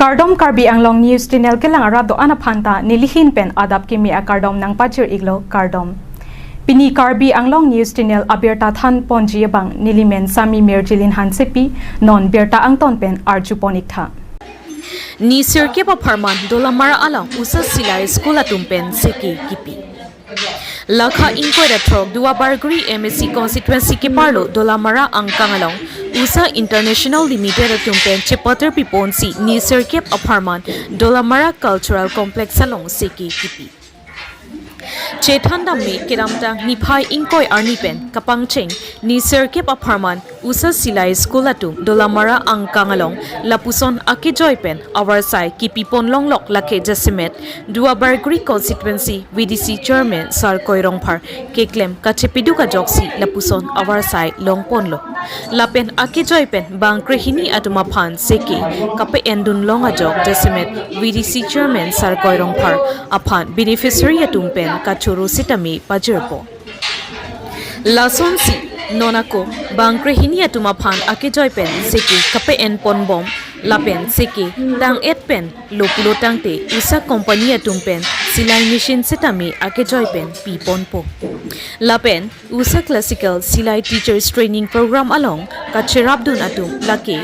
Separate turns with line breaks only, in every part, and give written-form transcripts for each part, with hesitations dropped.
Kardom Karbi Anglong News Channel kelang arado anaphanta nilihin pen adap kimi a kardom nang pachir iglo kardom. Pini Karbi Anglong News Channel abirta than ponji bang nilimen sami merjilin hansepi non berta angton pen arjuponik tha.
Ni sirke pa parman dolamara alang usa silai skola tumpen seki kipi. Lakha inquire trok dua bargri MSC Constituency ke parlo dolamara angkangalong usa International Limited tumpen chepater piponsi ni sirke pa parman dolamara Cultural Complex salong seki kipi. Chethanda me kiramta niphai inkoi arnipen kapangcheng ni sirke pa parman usa silai skulatum dolamara angkangalong lapuson akijoypen our sai kipipon longlok lakhe jasimet dua bargri constituency VDC chairman sar koirongphar keklem kachepidu ka joksi lapuson our sai longponlo lapen akijoypen bangkrehini atuma phan seke kape endun longa jok jasimet VDC chairman sar koirongphar aphan beneficiary atumpen kachuru sitami pajurpo lason si nonako bangkrehini atuma phan akijoy pen seki kape en ponbom lapen seki tang et pen lopulo tangte usa company atumpen silai machine setami akijoy pen pi ponpo lapen usa classical silai teachers training program along kachirabdun atum lake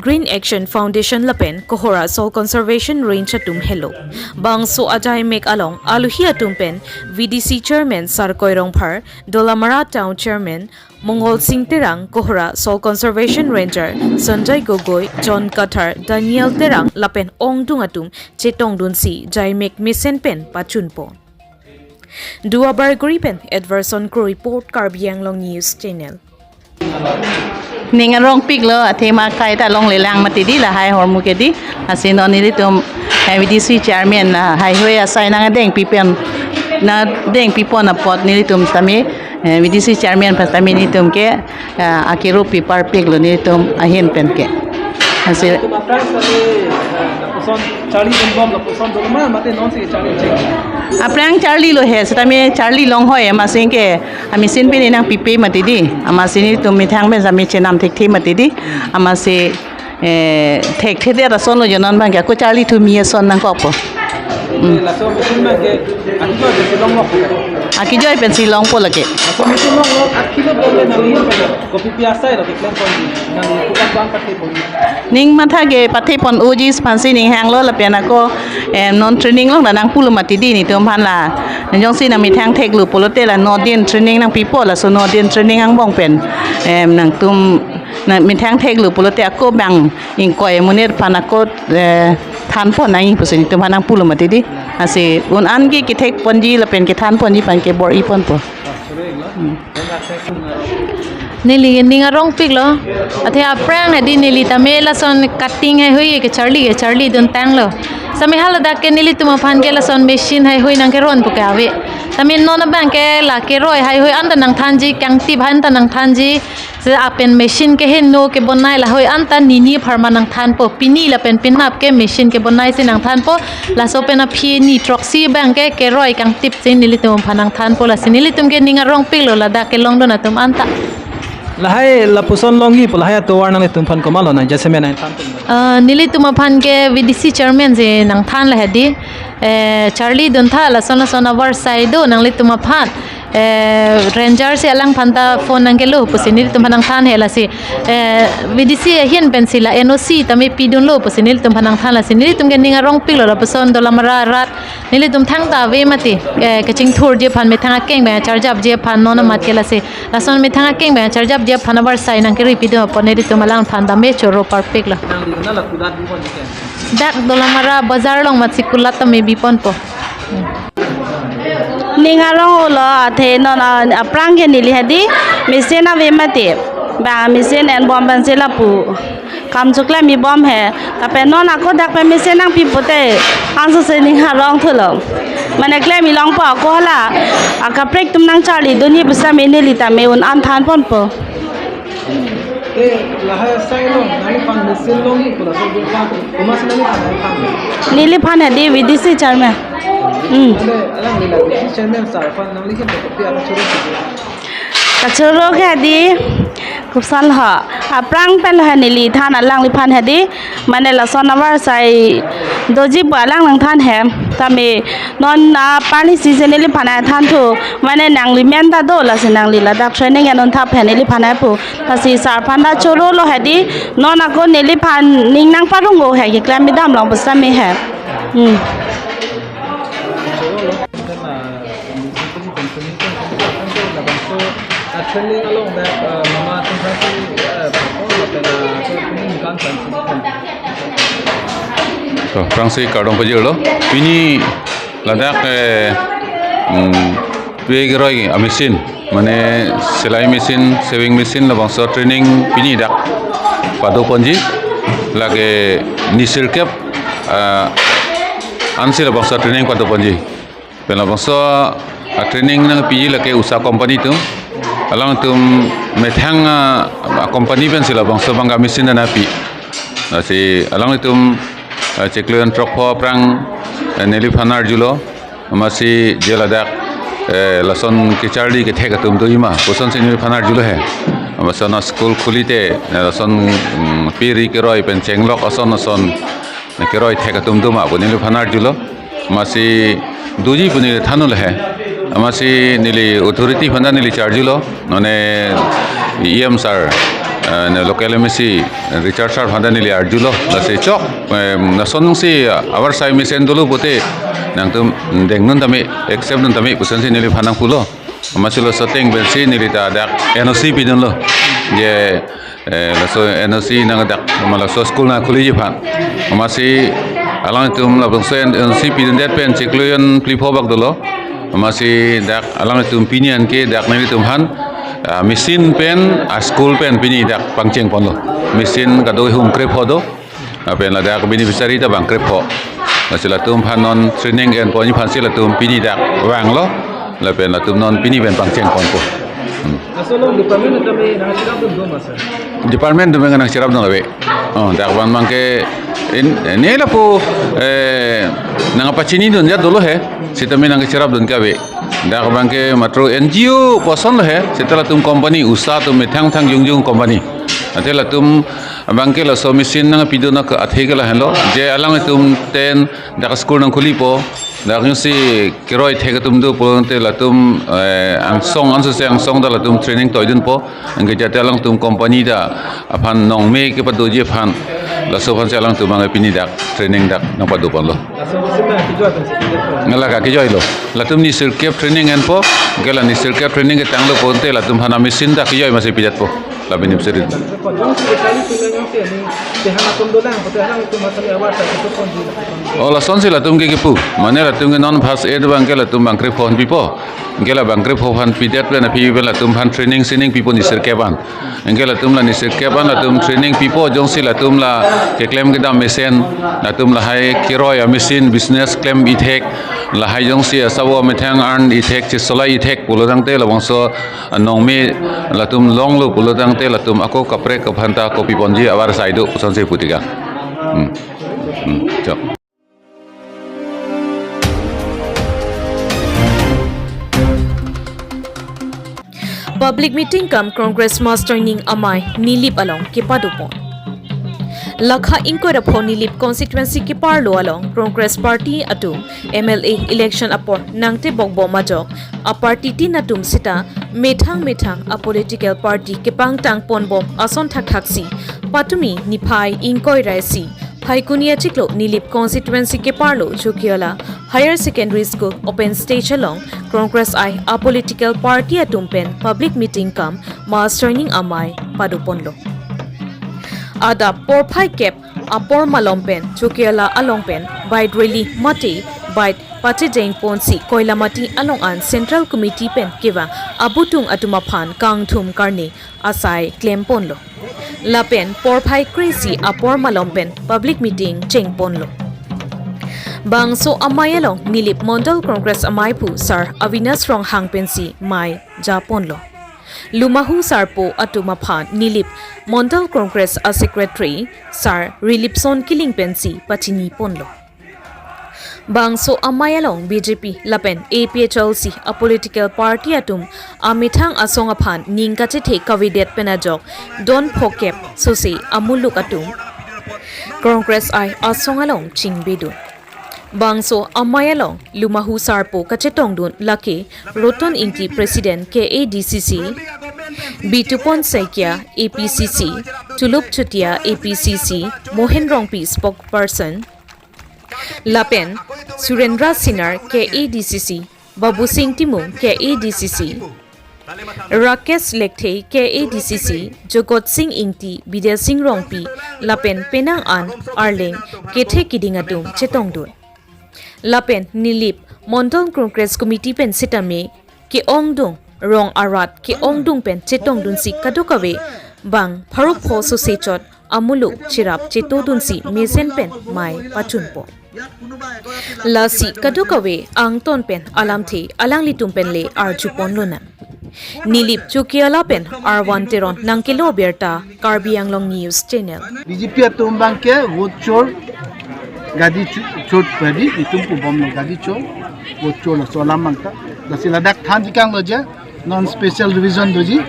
Green Action Foundation lapen kohora soil conservation range atum hello bangso Ajaimek along aluhi atumpen VDC chairman sar koirongphar dolamara town chairman Mongol Singh Terang kohora soil conservation ranger Sanjay Gogoi John Kathar Daniel Terang lapen ongdung atum chetong dunsi Ajaimek misen pen pachunpo dua barguri pen Edverson Crew report Karbi Anglong News Channel
Ningarong piglo athema kaita long lelang matidi la hai hormu kedi asin onili tum VDC chairman hai hoi asai na deng pipen na deng pipon na pot nili tum tami VDC chairman pastami ni tum ke akiru pipar piglo ni tum ahin pen ke asin Aprang Charlie lo he setami Charlie long hoy amasin ke amisin pe nang pipe matidi amasin tu mithang ben sami chenam thik thi matidi amase thek the de rason lo jonan bang ko Charlie tu mi son nang ko po Aki joy pensi long po lagi. Ning matha ge pathe pon uji pansi ning hang lo la piana ko non training long nang pulu mati di ni tum phan la jong si na mi thang thek lu polote la no din training nang pipo la so no din training ang bong pen nang tum na mi thang thek lu polote ko bang ing koi munir panako than pon nang pusin tum nang pulu mati di ase un an ge ki thek ponji la pen ke than ponji pan ke bor i pon po
Nili ningarong piglo athe aprang na di nili tamela son cutting hai hui ke Charlie dun tang lo sami hala da ke nili tuma phan ke la son machine hai hui nang ke ron pu ka ave tamin non bang ke la ke roi hai hui an nang thanji kang ti bhan ta nang thanji se apen machine ke hen no ke bonai la hui an ta nini pharma nang than po pini la pen pinap ke machine ke bonai se nang than po la so pen a phi ni troxy bang ke roi kang tip se nili tuma phan nang than po la se nili tum ke ningarong piglo la da ke long don atum anta
lahai lapuson longi pulahai to warna le tumpan komalo na jase me na
nili tuma phan ke VDC chairman je nang than la hedi Charlie don tha la sona war side do nang li tuma phan ranger se alang phanta phone nang ke lo pusinil tum phanang than hela si VDC hian pensila NOC tami pidun lo pusinil tum phanang than la sinili tum ke ninga rong pilo la puson dolamara rat nili tum thang ta ve mati ke ching thur je phan me thanga keng ba charjab je phan nona mat ke la se la son me thanga keng ba charjab je phan war sai nang ke ri pidu poneri tum alang phan da me choro perfect la dak dolamara bazar long mat sikula tami bipon po
Ningarong lo athe non aprang ke nili hadi misen ave mate ba misen en bom ban sela pu kam chukla mi bom he kape non ako dak pe misen nang pipote anso se ningarong thulo mane kle mi long pa ko la akaprek tum nang Charlie duni bisa me nili ta me un an than pon po Nilip phan hadi VDC chairman kacuro ke di kupsal ha aprang pel ha nili than alang li phan ha di mane la sonawar sai doji balang nang than he tame non na pani season li phan than thu mane nang li men da do la se nang li la dak training anon tha phan li phan pu pasi sar phan da choro lo ha di non ako nili phan ning nang parungo he ki klam mi dam long basa me he
training along that mama
so Francis Cardon pajero pini ladak pegeroi mesin mane selai mesin saving mesin labang so training pini dak padu ponji lage nisir kep ansi labang so training padu ponji labang so training nang piji lage usaha company tu alang tum methang company pen sila bang so bangga mesin na pi si alang tum cekluan truk po prang Nilip hanar julo masih jeladak lason kecari ke thek tum tu ima poson se Nilip hanar julo he masana school khulite lason piri keroi pen chenglok ason keroi thek tum tu ma ko Nilip hanar julo masih duji puni thanul he masih nili authority fanda nili charge lo none EM sir local MC Richard sir fanda nili arju lo lase chok na sonung si our sai misen dulu bote nang tum dengnun tami accept nun tami pusan si nili phanang pulo masih lo setting bensi nili ta dak NOC pidun lo je laso NOC nang dak malaso school na khuli ji phan masih alang tum labung sen NOC pidun det pen chikluyan plipo bak dolo masih dak alang tum pinian ke dak nari tum han mesin pen school pen pini dak pangcheng pon lo mesin kadoi hum krep hodo pen la dak beneficiary ta bang krep ho masila tum han non training en poni phan sila tum pini dak wang lo la pen la tum non pini pen pangcheng pon ko
asolong department tami nang sirap dum masa
department dum nang sirap dum labe dak wan mangke ne la po nang pachini dun ya dolo he sitami nang sirap dun ka be dak bangke matro NGO poson lo he sitala tum company usaha tum thang thang jung company atela tum bangke la so machine nang piduna ka athegala helo je alang tum ten dak school nang khuli po dak si kiroi thega tum du ponte la tum angsong ansu se angsong da la tum training toidun po angge jate alang tum company da aphan nong me ke padu je phan la so phan se alang tum ang pini dak training dak nang padu pon lo ngala ka ki joi lo la tum ni sir kep training en po gela ni sir kep training ke tang lo ponte la tum hana mesin da ki joi masih pijat po la benim seri oh la son sila tum ke pu mane la tum ke non phas ed bang ke la tum bang kre phone pipo gela bang kre phone pidet la pi la tum han training sining pipo ni sir ke ban gela tum la ni sir ke ban la tum training pipo jong sila tum la ke claim ke dam mesen la tum la hai kiroi machine business claim ithek la hai jong si sawo methang earn ithek chi solai ithek pulodang te la bangso nongme la tum long lo pulodang te la tum ako kapre ka phanta kopi ponji awar saido son se putiga chok
public meeting kam Congress master ning amai Nilip along kipadupon lakha inquire upon Nilip constituency ki parlo along Congress party atum MLA election apor nangte bogbo majok a party tin atum sita methang a political party ke pangtang ponbom ason thak si patumi niphai inquire si Haikunia Chiklo Nilip constituency ke parlo Chukiola Higher Secondary School open stage along Congress I a political party atumpen public meeting kam masterning amai paduponlo ada por phai kep apor malompen Chukiola alongpen by really mati by Kedengpon si Koilamati along an Central Committee pen kiwa abutung atumaphan kangthum karni asai claim ponlo lapen porphai crazy apor malompen public meeting chengponlo bangso amayalong Nilip Mondal Congress amaipu sir Avinas rong hangpensi mai japonlo lumahu sarpo atumaphan Nilip Mondal Congress a secretary sir Rilipson killing pensi patini ponlo Bangso amayalong BJP lapen APHLC a political party atum amithang asong aphan ningkache the kavidet penajok don phokep sose amuluk atum Congress ai asong along chingbedu Bangso amayalong lumahu sarpo kachetongdun lake roton inti president KADCC Bitupon Saikia APCC Tulup Chutia APCC Mohen Rongpi spokesperson Lapen Surendra Sinar KADCC Babu Singh Timung KADCC Rakesh Lekthei KADCC Jogot Singh Ingti Bidya Singh Rongpi Lapen Penang An Arleng Kethe Kidingadum Chetongdun Lapen Nilip Mondol Congress Committee pen sitame ke ongdung rong arat ke ongdung pen chetongdun si kadukawe bang pharuk pho so sechot amuluk chirap chetodun si mesen pen mai pachunpo lasi kadukawe angton pen alamthe alangli pen le arjupon lona Nilip Chukiala pen R1 Teron Nangkelo Berta Karbi Anglong News Channel
BJP tumbang ke vote chor gadi chor padi itumpu bomno gadi chor vote chor so lamangta dasila dak than jikang loje non special revision doji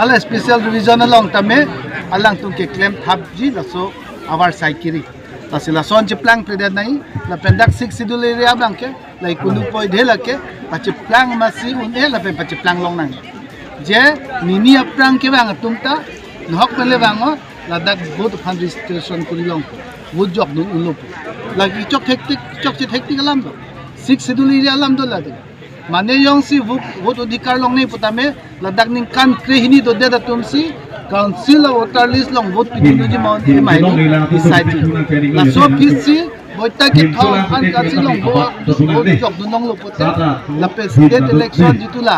ala special revision along tame alang tum ke claim thabji laso awar saikiri tasila son jeplang preda nai la pendak 6 schedule area bangke lai kunu poi dhelake pache plang masi unde la pe pache plang long nang je nini aprang ke bang tumta nhok pele bango la dak both fund registration kuri long wood job nun ulop lagi chok hektik alam do 6 schedule area alam do la de mane yong si vote adhikar long nei putame ladak ning kan kre hini do de da tumsi council voter list long vote pinuji mon mai decide la so pisi boita ke tho an council long vote jok dunong lo pote la pe state election jitula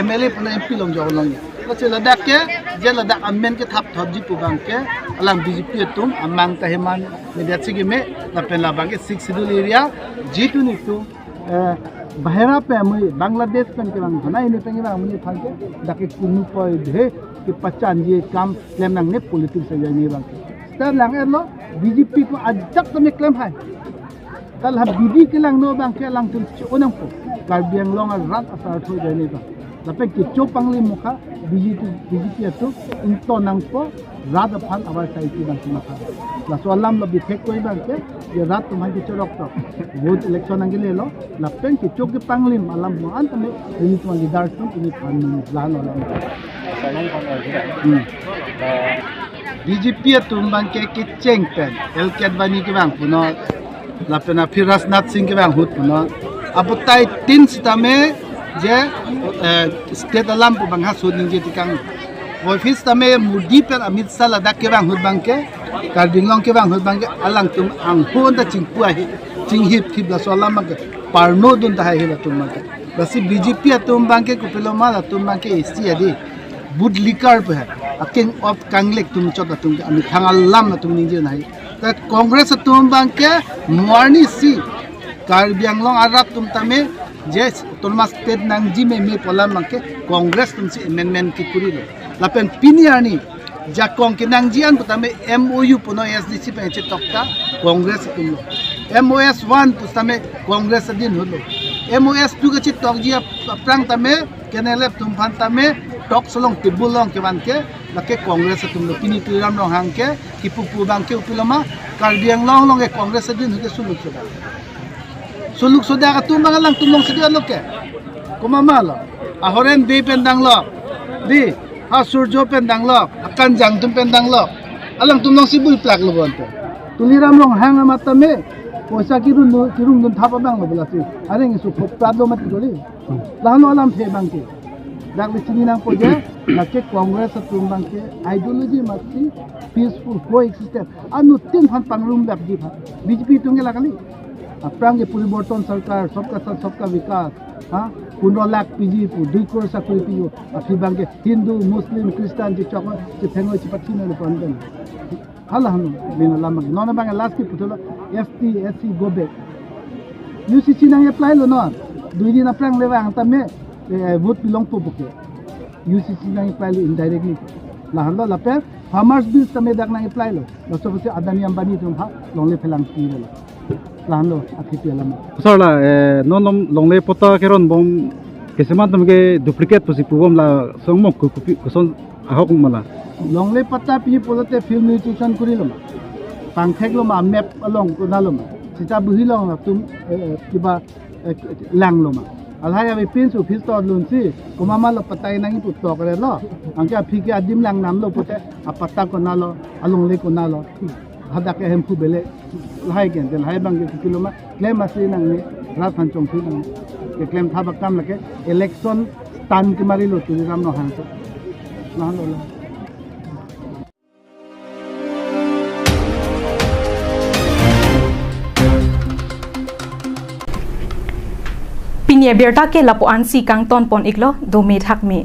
MLA puna MP long jok long la che ladak ke je ladak amen ke thap thop ji pubang ke alang BJP tum amang taheman media sigi me la pe la bang ke 6 schedule area jitu ni tu bahera pe amui Bangladesh pen ke bang thana ini pengi bang amui thalke dake kunu poi de ke pacan ye kam claim nang ne politik se jani bang star lang erlo BJP ko ajak tame claim hai kal ha BD ke lang no bang ke lang tum onang po karbiang long rat asar tho jani bang lape ke chopangli mukha BJP atu into nang po rat aphan awar sai ki bang mukha la so alam lo bi thek koi bang ke ye rat tumhan ke chorok to vote election ang gile lo la pen ki chok ke panglim alam mo antame ini to leader tum ini pan plan lo BJP tum bang ke cheng pen el kedwani ke bang puno la pena firas nat sing ke bang hut puno abutai tin sitame je state alam pu bang ha suding je tikang office tame mudi per amit sala dak ke bang hut bang ke karbinglong ke bang hut bang ke alang tum ang phon da chingpu hi chinghip thib la solam bang ke parno dun da hi la tum bang ke basi BJP atum bang ke kupelo ma la tum bang ke SC adi bud likar pe a king of kanglek tum chot tum ke ami thangal lam na tum ninje nai ta congress atum bang ke morni si karbianglong arak tum tame je tolma state nangji me polam bang ke congress tum si amendment ki kuri lo lapen piniani jakong kinangjian putame MOU puno SDC pe che tokta congress tumlo MOS 1 putame congress din hulo MOS 2 ke chit tokji prang tame kenelep tumphan tame tok solong tibulong ke ban ke lake congress tumlo kini tiram long hang ke kipupu bang ke upilama karbiang long ke congress din ke suluk soda ka tumbang lang tumlong sidia loke kumamalo ahoren be pendang lo di ha surjo pendang lo akan jang tum pendang lo alang tumlong sibul plak lo bonte tuliram long hang amatame poisa kirun dun thapa bang lo belasi areng su phopradlo mat doli lano alam the bang ke dak lichini nang poje lake congress tumbang ke ideology masti peaceful coexistence anu tin phan pangrum bap ji pha BJP tunge lakali aprang ke puriborton sarkar sabka sath sabka vikas ha 15 lakh PG pu 2 crore sakuri piyo afibang ke Hindu Muslim Christian ji chok ji thengoi chi pathina le panden hala hanu lina lamag nona bang last ki putola ST SC go back UCC nang apply lo no dui din aprang lewang tame vote belong to buke UCC nang apply lo indirectly la handa la pe farmers bill tame dak nang apply lo so se adani ambani tum ha long le phelang ki lo lahan lo akiti lama
Sarla non longle pota keron bom kesemat namge duplicate posi pubom la songmo kuson ahok mala
longle pata pi polote field nutrition kuri lama pangthek lama map along ko na lama sita buhi long tum kiba lang lama alhaya be pin su pistol lun si kumama lo patai nangi put to kare lo angka phiki adim lang nam lo pote apata ko na lo along le ko na lo hada ke hem pu bele lai ken del hai bang ke kiloma claim asi nang ni ra than chong thi nang ke claim tha bakam lake election tan ki mari lo tu ram no han na lo lo
Pinya berta ke lapuan si kang ton pon iklo do me thak mi